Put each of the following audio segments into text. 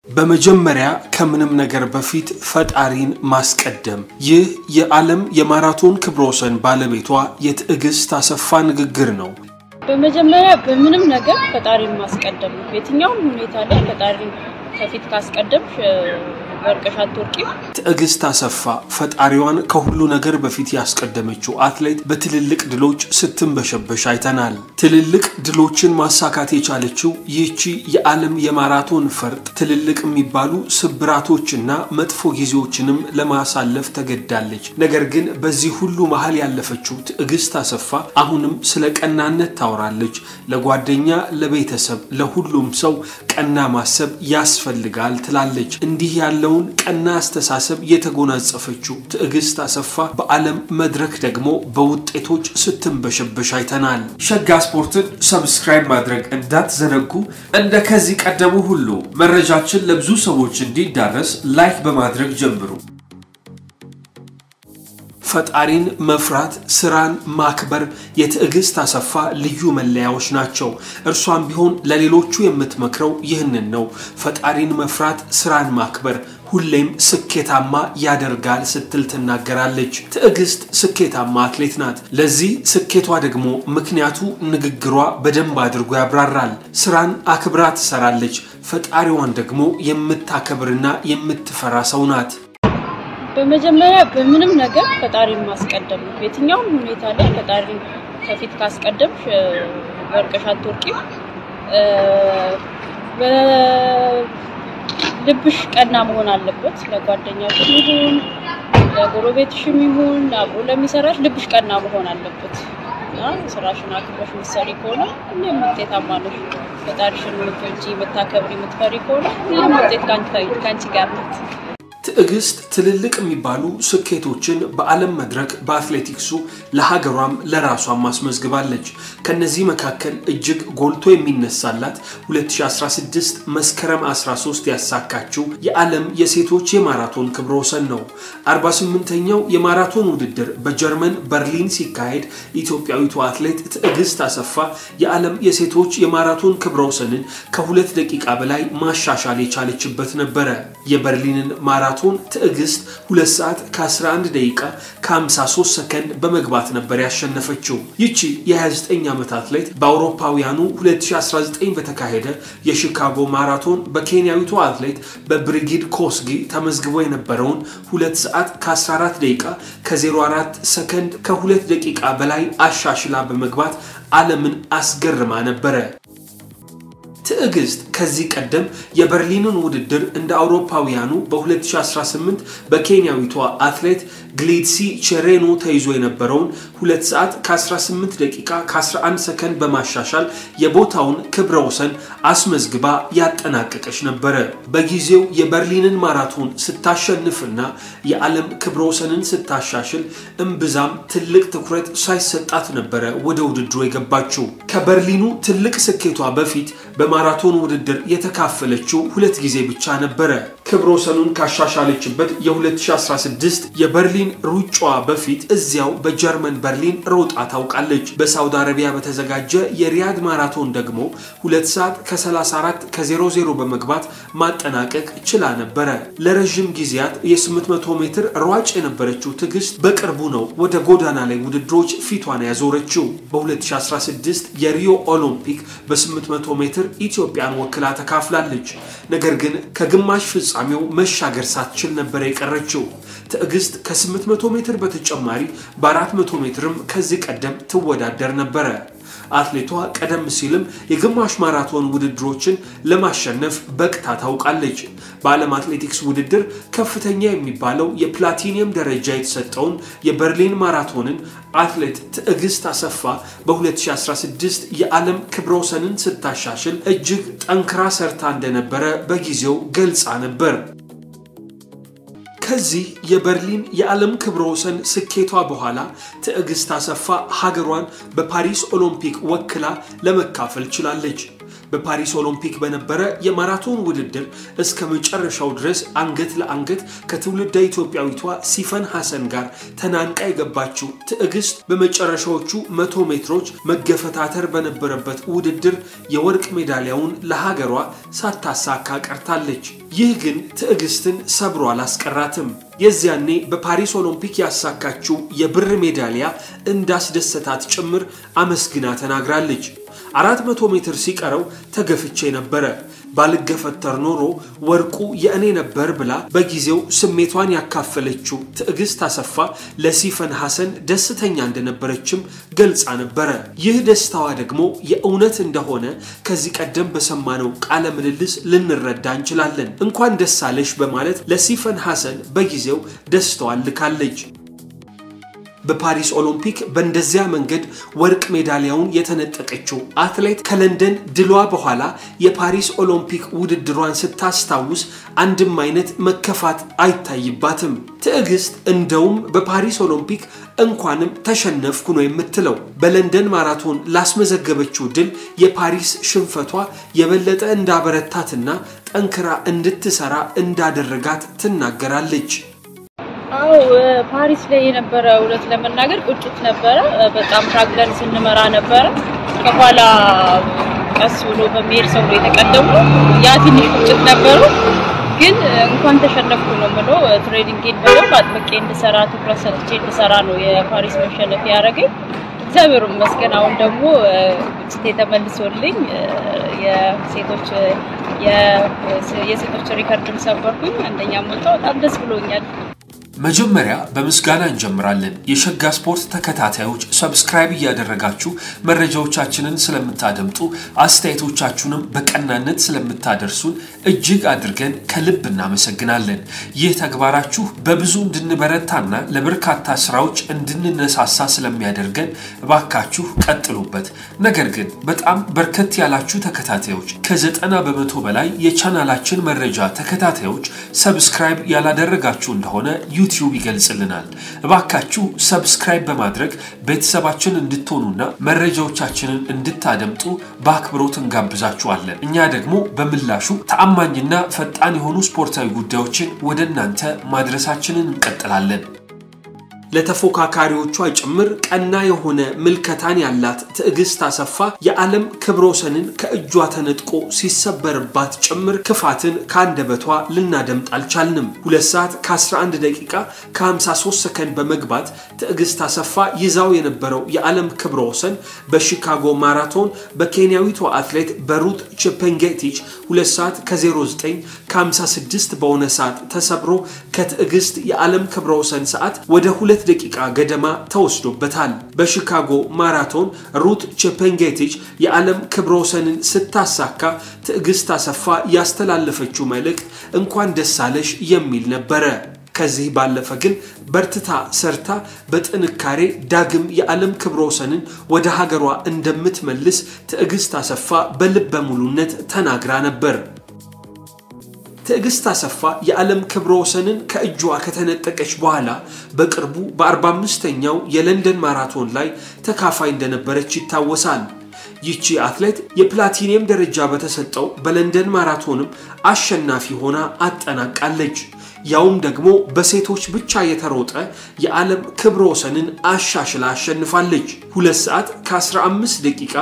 በመጀመሪያ ከምንም ነገር በፊት ፈጣሪን ማስቀደም ይህ የዓለም የማራቶን ክብረ ወሰን ባለቤቷ የትዕግስት አሰፋ ንግግር ነው። በመጀመሪያ በምንም ነገር ፈጣሪን ማስቀደም የትኛውም ሁኔታ ላይ ፈጣሪን ከፊት ካስቀደምሽ ወርቅሽ አትወርቂም። ትዕግስት አሰፋ ፈጣሪዋን ከሁሉ ነገር በፊት ያስቀደመችው አትሌት በትልልቅ ድሎች ስትንበሸበሽ አይተናል። ትልልቅ ድሎችን ማሳካት የቻለችው ይህቺ የዓለም የማራቶን ፈርጥ ትልልቅ የሚባሉ ስብራቶችና መጥፎ ጊዜዎችንም ለማሳለፍ ተገዳለች። ነገር ግን በዚህ ሁሉ መሃል ያለፈችው ትዕግስት አሰፋ አሁንም ስለ ቀናነት ታወራለች። ለጓደኛ፣ ለቤተሰብ፣ ለሁሉም ሰው ቀና ማሰብ ያስፈልጋል ትላለች። እንዲህ ያለው ቀና አስተሳሰብ የተጎናጸፈችው ትዕግስት አሰፋ በዓለም መድረክ ደግሞ በውጤቶች ስትንበሸበሽ አይተናል። ሸጋ ስፖርትን ሰብስክራይብ ማድረግ እንዳትዘነጉ። እንደከዚህ ቀደሙ ሁሉ መረጃችን ለብዙ ሰዎች እንዲዳረስ ላይክ በማድረግ ጀምሩ። ፈጣሪን መፍራት ስራን ማክበር የትዕግስት አሰፋ ልዩ መለያዎች ናቸው። እርሷም ቢሆን ለሌሎቹ የምትመክረው ይህንን ነው። ፈጣሪን መፍራት ስራን ማክበር ሁሌም ስኬታማ ያደርጋል ስትል ትናገራለች። ትዕግስት ስኬታማ አትሌት ናት። ለዚህ ስኬቷ ደግሞ ምክንያቱ ንግግሯ በደንብ አድርጎ ያብራራል። ስራን አክብራ ትሰራለች። ፈጣሪዋን ደግሞ የምታከብርና የምትፈራ ሰው ናት። በመጀመሪያ በምንም ነገር ፈጣሪን ማስቀደም የትኛውም ሁኔታ ላይ ፈጣሪን ከፊት ካስቀደምሽ ወርቅሽ አትወርቂም። ልብሽ ቀና መሆን አለበት። ለጓደኛሽ ይሁን ለጎረቤትሽ ይሁን አብሮ ለሚሰራሽ ልብሽ ቀና መሆን አለበት። ስራሽን አክብረሽ ምትሰሪ ከሆነ ሁሌም ውጤታማ ነሽ። ፈጣሪሽን የምትወጂ የምታከብሪ የምትፈሪ ከሆነ ሁሌም ውጤት ካንቺ ጋር ነው። ትዕግስት ትልልቅ የሚባሉ ስኬቶችን በዓለም መድረክ በአትሌቲክሱ ለሀገሯም ለራሷም ማስመዝግባለች። ከነዚህ መካከል እጅግ ጎልቶ የሚነሳላት 2016 መስከረም 13 ያሳካችው የዓለም የሴቶች የማራቶን ክብረ ወሰን ነው። 48ኛው የማራቶን ውድድር በጀርመን በርሊን ሲካሄድ ኢትዮጵያዊቷ አትሌት ትዕግስት አሰፋ የዓለም የሴቶች የማራቶን ክብረ ወሰንን ከ2 ደቂቃ በላይ ማሻሻል የቻለችበት ነበር። የበርሊንን ማራቶን ትዕግስት 2 ሰዓት ከ11 ደቂቃ ከ53 ሰከንድ በመግባት ነበር ያሸነፈችው። ይቺ የ29 ዓመት አትሌት በአውሮፓውያኑ 2019 በተካሄደ የሺካጎ ማራቶን በኬንያዊቷ አትሌት በብሪጊድ ኮስጊ ተመዝግቦ የነበረውን 2 ሰዓት ከ14 ደቂቃ ከ04 ሰከንድ ከ2 ደቂቃ በላይ አሻሽላ በመግባት ዓለምን አስገርማ ነበር። ትዕግስት ከዚህ ቀደም የበርሊንን ውድድር እንደ አውሮፓውያኑ በ2018 በኬንያዊቷ አትሌት ግሊድሲ ቼሬኖ ተይዞ የነበረውን 2 ሰዓት ከ18 ደቂቃ ከ11 ሰከንድ በማሻሻል የቦታውን ክብረ ወሰን አስመዝግባ ያጠናቀቀች ነበር። በጊዜው የበርሊንን ማራቶን ስታሸንፍና የዓለም ክብረ ወሰንን ስታሻሽል እምብዛም ትልቅ ትኩረት ሳይሰጣት ነበር ወደ ውድድሩ የገባችው። ከበርሊኑ ትልቅ ስኬቷ በፊት በማራቶን ውድድር የተካፈለችው 2 ጊዜ ብቻ ነበር። ክብረ ወሰኑን ካሻሻለችበት የ2016 የበርሊን ሩጫዋ በፊት እዚያው በጀርመን በርሊን ሮጣ ታውቃለች። በሳውዲ አረቢያ በተዘጋጀ የሪያድ ማራቶን ደግሞ 2 ሰዓት ከ34 ከ00 በመግባት ማጠናቀቅ ችላ ነበር። ለረጅም ጊዜያት የ800 ሜትር ሯጭ የነበረችው ትዕግስት በቅርቡ ነው ወደ ጎዳና ላይ ውድድሮች ፊቷን ያዞረችው። በ2016 የሪዮ ኦሎምፒክ በ800 ሜትር ኢትዮጵያን ወክላ ተካፍላለች። ነገር ግን ከግማሽ ፍጻሜው መሻገር ሳትችል ነበር የቀረችው። ትዕግስት ከ800 ሜትር በተጨማሪ በ400 ሜትርም ከዚህ ቀደም ትወዳደር ነበር። አትሌቷ ቀደም ሲልም የግማሽ ማራቶን ውድድሮችን ለማሸነፍ በቅታ ታውቃለች። በዓለም አትሌቲክስ ውድድር ከፍተኛ የሚባለው የፕላቲኒየም ደረጃ የተሰጠውን የበርሊን ማራቶንን አትሌት ትዕግስት አሰፋ በ2016 የዓለም ክብረ ወሰንን ስታሻሽል እጅግ ጠንክራ ሰርታ እንደነበረ በጊዜው ገልጻ ነበር። ከዚህ የበርሊን የዓለም ክብረ ወሰን ስኬቷ በኋላ ትዕግስት አሰፋ ሀገሯን በፓሪስ ኦሎምፒክ ወክላ ለመካፈል ችላለች። በፓሪስ ኦሎምፒክ በነበረ የማራቶን ውድድር እስከ መጨረሻው ድረስ አንገት ለአንገት ከትውልደ ኢትዮጵያዊቷ ሲፈን ሐሰን ጋር ተናንቃ የገባችው ትዕግስት በመጨረሻዎቹ 100 ሜትሮች መገፈታተር በነበረበት ውድድር የወርቅ ሜዳሊያውን ለሀገሯ ሳታሳካ ቀርታለች። ይህ ግን ትዕግስትን ሰብሮ አላስቀራትም። የዚያኔ በፓሪስ ኦሎምፒክ ያሳካችው የብር ሜዳሊያ እንዳስደሰታት ጭምር አመስግና ተናግራለች። 400 ሜትር ሲቀረው ተገፍቼ ነበር፣ ባልገፈተር ኖሮ ወርቁ የእኔ ነበር ብላ በጊዜው ስሜቷን ያካፈለችው ትዕግስት አሰፋ ለሲፈን ሐሰን ደስተኛ እንደነበረችም ገልጻ ነበር። ይህ ደስታዋ ደግሞ የእውነት እንደሆነ ከዚህ ቀደም በሰማነው ቃለ ምልልስ ልንረዳ እንችላለን። እንኳን ደስ አለሽ በማለት ለሲፈን ሐሰን በጊዜው ደስታዋን ልካለች። በፓሪስ ኦሎምፒክ በእንደዚያ መንገድ ወርቅ ሜዳሊያውን የተነጠቀችው አትሌት ከለንደን ድሏ በኋላ የፓሪስ ኦሎምፒክ ውድድሯን ስታስታውስ አንድም አይነት መከፋት አይታይባትም። ትዕግስት እንደውም በፓሪስ ኦሎምፒክ እንኳንም ተሸነፍኩ ነው የምትለው። በለንደን ማራቶን ላስመዘገበችው ድል የፓሪስ ሽንፈቷ የበለጠ እንዳበረታትና ጠንክራ እንድትሰራ እንዳደረጋት ትናገራለች። ፓሪስ ላይ የነበረ እውነት ለመናገር ቁጭት ነበር። በጣም ታግለን ስንመራ ነበር። ከኋላ ቀስ ብሎ በሚሄድ ሰው የተቀደሙ ያ ትንሽ ቁጭት ነበሩ። ግን እንኳን ተሸነፍኩ ነው ማለት ትሬኒንግን በደንብ አጥብቄ እንድሰራ ትኩረት ሰጥቼ እንድሰራ ነው የፓሪስ መሸነፍ ያደረገኝ። እግዚአብሔር ይመስገን። አሁን ደግሞ ቁጭቴ ተመልሶልኝ የሴቶች ሪከርድም ሰበርኩኝ። አንደኛ ሞታው በጣም ደስ ብሎኛል። መጀመሪያ በምስጋና እንጀምራለን። የሸጋ ስፖርት ተከታታዮች ሰብስክራይብ ያደረጋችሁ መረጃዎቻችንን ስለምታደምጡ አስተያየቶቻችሁንም በቀናነት ስለምታደርሱን እጅግ አድርገን ከልብ እናመሰግናለን። ይህ ተግባራችሁ በብዙ እንድንበረታና ለበርካታ ስራዎች እንድንነሳሳ ስለሚያደርገን እባካችሁ ቀጥሉበት። ነገር ግን በጣም በርከት ያላችሁ ተከታታዮች ከ90% በላይ የቻናላችን መረጃ ተከታታዮች ሰብስክራይብ ያላደረጋችሁ እንደሆነ ዩቲዩብ ይገልጽልናል። እባካችሁ ሰብስክራይብ በማድረግ ቤተሰባችን እንድትሆኑና መረጃዎቻችንን እንድታደምጡ በአክብሮት እንጋብዛችኋለን። እኛ ደግሞ በምላሹ ተአማኝና ፈጣን የሆኑ ስፖርታዊ ጉዳዮችን ወደናንተ ማድረሳችንን እንቀጥላለን። ለተፎካካሪዎቿ ጭምር ቀና የሆነ ምልከታን ያላት ትዕግስት አሰፋ የዓለም ክብረ ወሰንን ከእጇ ተነጥቆ ሲሰበርባት ጭምር ክፋትን ካንደበቷ ልናደምጥ አልቻልንም። 2 ሰዓት ከ11 ደቂቃ ከ53 ሰከንድ በመግባት ትዕግስት አሰፋ ይዛው የነበረው የዓለም ክብረ ወሰን በሺካጎ ማራቶን በኬንያዊቷ አትሌት በሩት ቼፔንጌቲች 2 ሰዓት ከ09 ከ56 በሆነ ሰዓት ተሰብሮ ከትዕግስት የዓለም ክብረ ወሰን ሰዓት ወደ 2 ደቂቃ ገደማ ተወስዶበታል። በሺካጎ ማራቶን ሩት ቼፔንጌቲች የዓለም ክብረ ወሰንን ስታሳካ ትዕግስት አሰፋ ያስተላለፈችው መልእክት እንኳን ደስ አለሽ የሚል ነበር። ከዚህ ባለፈ ግን በርትታ ሰርታ በጥንካሬ ዳግም የዓለም ክብረ ወሰንን ወደ ሀገሯ እንደምትመልስ ትዕግስት አሰፋ በልበ ሙሉነት ተናግራ ነበር። ትዕግስት አሰፋ የዓለም ክብረ ወሰንን ከእጇ ከተነጠቀች በኋላ በቅርቡ በ45ኛው የለንደን ማራቶን ላይ ተካፋይ እንደነበረች ይታወሳል። ይቺ አትሌት የፕላቲኒየም ደረጃ በተሰጠው በለንደን ማራቶንም አሸናፊ ሆና አጠናቃለች። ያውም ደግሞ በሴቶች ብቻ የተሮጠ የዓለም ክብረ ወሰንን አሻሽላ አሸንፋለች። 2 ሰዓት ከ15 ደቂቃ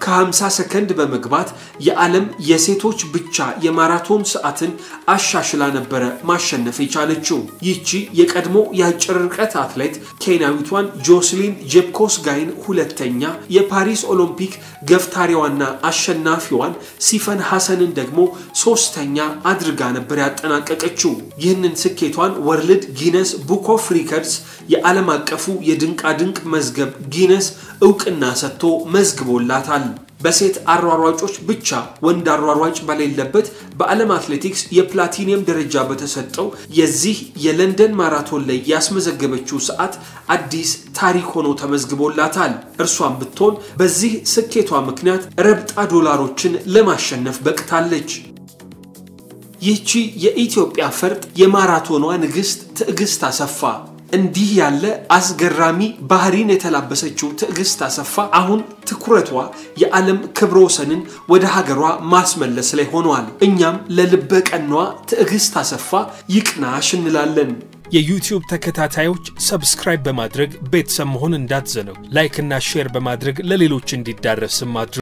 ከ50 ሰከንድ በመግባት የዓለም የሴቶች ብቻ የማራቶን ሰዓትን አሻሽላ ነበር ማሸነፍ የቻለችው። ይቺ የቀድሞ የአጭር ርቀት አትሌት ኬንያዊቷን ጆስሊን ጄፕኮስጋይን ሁለተኛ፣ የፓሪስ ኦሎምፒክ ገፍታሪዋና አሸናፊዋን ሲፈን ሐሰንን ደግሞ ሶስተኛ አድርጋ ነበር ያጠናቀቀችው። ይህንን ስኬቷን ወርልድ ጊነስ ቡክ ኦፍ ሪከርድስ የዓለም አቀፉ የድንቃ ድንቅ መዝገብ ጊነስ እውቅና ሰጥቶ መዝግቦላታል። በሴት አሯሯጮች ብቻ ወንድ አሯሯጭ በሌለበት በዓለም አትሌቲክስ የፕላቲኒየም ደረጃ በተሰጠው የዚህ የለንደን ማራቶን ላይ ያስመዘገበችው ሰዓት አዲስ ታሪክ ሆኖ ተመዝግቦላታል። እርሷም ብትሆን በዚህ ስኬቷ ምክንያት ረብጣ ዶላሮችን ለማሸነፍ በቅታለች። ይህቺ የኢትዮጵያ ፈርጥ የማራቶኗ ንግስት ትዕግስት አሰፋ እንዲህ ያለ አስገራሚ ባህሪን የተላበሰችው ትዕግስት አሰፋ አሁን ትኩረቷ የዓለም ክብረ ወሰንን ወደ ሀገሯ ማስመለስ ላይ ሆኗል። እኛም ለልበ ቀናዋ ትዕግስት አሰፋ ይቅናሽ እንላለን። የዩቲዩብ ተከታታዮች ሰብስክራይብ በማድረግ ቤተሰብ መሆን እንዳትዘነጉ። ላይክ እና ሼር በማድረግ ለሌሎች እንዲዳረስ ማድረግ